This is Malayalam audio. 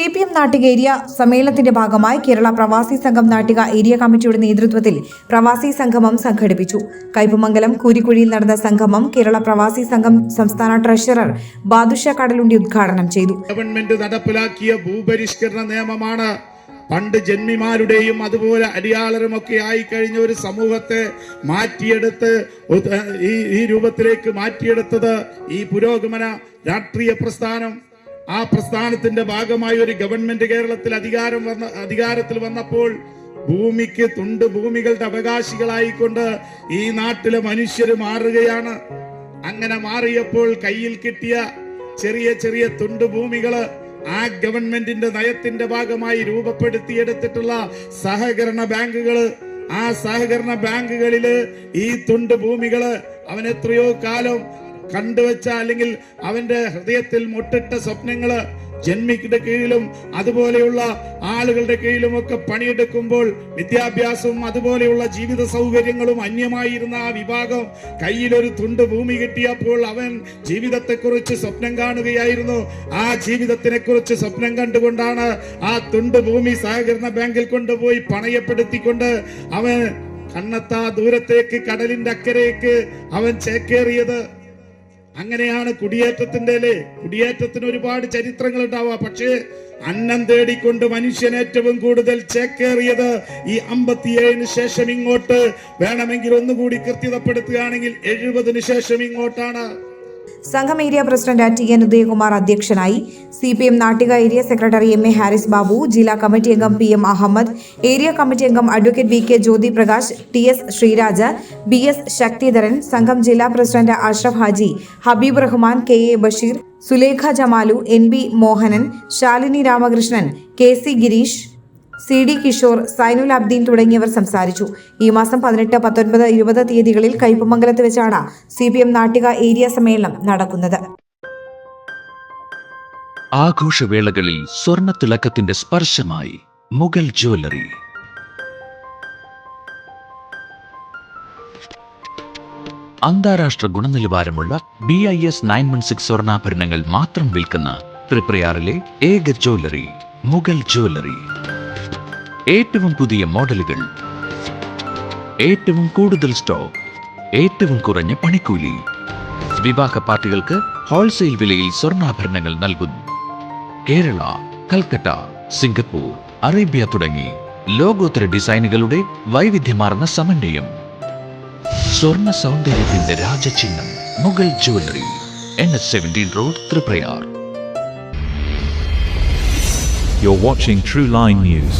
CPM നാട്ടിക ഏരിയ സമ്മേളനത്തിന്റെ ഭാഗമായി കേരള പ്രവാസി സംഘം നാട്ടിക ഏരിയ കമ്മിറ്റിയുടെ നേതൃത്വത്തിൽ പ്രവാസി സംഗമം സംഘടിപ്പിച്ചു. കയ്പമംഗലം കൂരിക്കുഴിയിൽ നടന്ന സംഗമം കേരള പ്രവാസി സംഘം സംസ്ഥാന ട്രഷറർ ബാദുഷ കടലുണ്ടി ഉദ്ഘാടനം ചെയ്തു. ഗവൺമെന്റ് നടപ്പിലാക്കിയ ഭൂപരിഷ്കരണ നിയമമാണ് പണ്ട് ജന്മിമാരുടെയും അതുപോലെ അടിയാളരുമൊക്കെ ആയി കഴിഞ്ഞ ഒരു സമൂഹത്തെ മാറ്റിയെടുത്ത് ഈ രൂപത്തിലേക്ക് മാറ്റിയെടുത്തത് ഈ പുരോഗമന രാഷ്ട്രീയ പ്രസ്ഥാനം. ആ പ്രസ്ഥാനത്തിന്റെ ഭാഗമായി ഒരു ഗവൺമെന്റ് കേരളത്തിൽ അധികാരത്തിൽ വന്നപ്പോൾ ഭൂമിക്ക് തുണ്ട് ഭൂമികളുടെ അവകാശികളായിക്കൊണ്ട് ഈ നാട്ടിലെ മനുഷ്യര് മാറുകയാണ്. അങ്ങനെ മാറിയപ്പോൾ കയ്യിൽ കിട്ടിയ ചെറിയ ചെറിയ തുണ്ട് ഭൂമികള് ആ ഗവൺമെന്റിന്റെ നയത്തിന്റെ ഭാഗമായി രൂപപ്പെടുത്തിയെടുത്തിട്ടുള്ള സഹകരണ ബാങ്കുകള്, ആ സഹകരണ ബാങ്കുകളില് ഈ തുണ്ട് ഭൂമികള് അവൻ എത്രയോ കാലം കണ്ടുവച്ച അല്ലെങ്കിൽ അവന്റെ ഹൃദയത്തിൽ മുട്ടിട്ട സ്വപ്നങ്ങള് ജന്മിയുടെ കീഴിലും അതുപോലെയുള്ള ആളുകളുടെ കീഴിലും ഒക്കെ പണിയെടുക്കുമ്പോൾ വിദ്യാഭ്യാസവും അതുപോലെയുള്ള ജീവിത സൗകര്യങ്ങളും അന്യമായിരുന്ന ആ വിഭാഗം കയ്യിലൊരു തുണ്ട് ഭൂമി കിട്ടിയപ്പോൾ അവൻ ജീവിതത്തെക്കുറിച്ച് സ്വപ്നം കാണുകയായിരുന്നു. ആ ജീവിതത്തിനെ കുറിച്ച് സ്വപ്നം കണ്ടുകൊണ്ടാണ് ആ തുണ്ട് ഭൂമി സഹകരണ ബാങ്കിൽ കൊണ്ടുപോയി പണയപ്പെടുത്തിക്കൊണ്ട് അവൻ കണ്ണെത്താ ദൂരത്തേക്ക് കടലിന്റെ അക്കരയ്ക്ക് അവൻ ചേക്കേറിയത്. അങ്ങനെയാണ് കുടിയേറ്റത്തിന് ഒരുപാട് ചരിത്രങ്ങൾ ഉണ്ടാവുക. പക്ഷേ അന്നം തേടിക്കൊണ്ട് മനുഷ്യൻ ഏറ്റവും കൂടുതൽ ചേക്കേറിയത് ഈ 57 ശേഷം ഇങ്ങോട്ട്, വേണമെങ്കിൽ ഒന്നുകൂടി കൃത്യതപ്പെടുത്തുകയാണെങ്കിൽ 70 ശേഷം ഇങ്ങോട്ടാണ്. സംഘം ഏരിയ പ്രസിഡന്റ് TN ഉദയകുമാർ അധ്യക്ഷനായി. CPM Nattika area secretary MA Haris Babu, ജില്ലാ കമ്മിറ്റി അംഗം PM അഹമ്മദ്, ഏരിയ കമ്മിറ്റി അംഗം advocate VK Jyothi Prakash, TS Sreeraj, BS Sakthidharan, സംഘം ജില്ലാ president Ashraf Haji, Habeeb Rahman, KA Basheer, Sulekha Jamalu, NB Mohanan, Shalini Ramakrishnan, KC Gireesh, CD Kishore, Sainul Abdeen തുടങ്ങിയവർ സംസാരിച്ചു. ഈ മാസം 18, 19, 20 തീയതികളിൽ കയ്പമംഗലത്ത് വെച്ചാണ് CPM നാട്ടിക ഏരിയ സമ്മേളനം നടക്കുന്നത്. ആഘോഷവേളകളിൽ സ്വർണ്ണത്തിളക്കത്തിന്റെ സ്പർശമായി മുഗൾ ജ്വല്ലറി. അന്താരാഷ്ട്ര ഗുണനിലവാരമുള്ള BIS 916 സ്വർണ്ണാഭരണങ്ങൾ മാത്രം വിൽക്കുന്ന തൃപ്രയാറിലെ ഏക ജ്വല്ലറി മുഗൾ ജ്വല്ലറി. ഏറ്റവും പുതിയ മോഡലുകൾ, ഏറ്റവും കൂടുതൽ സ്റ്റോക്ക്, ഏറ്റവും കുറഞ്ഞ പണിക്കൂലി. വിവാഹ പാർട്ടികൾക്ക് ഹോൾസെയിൽ വിലയിൽ സ്വർണ്ണാഭരണങ്ങൾ നൽകുന്നു. കേരള, കൽക്കട്ട, സിംഗപ്പൂർ, അറേബ്യ തുടങ്ങി ലോകോത്തര ഡിസൈനുകളുടെ വൈവിധ്യമാർന്ന സമന്വയം. സ്വർണ്ണ സൗന്ദര്യത്തിന്റെ രാജചിഹ്നം Mughal jewellery, NH17 road, Thriprayar. You're watching True Line News.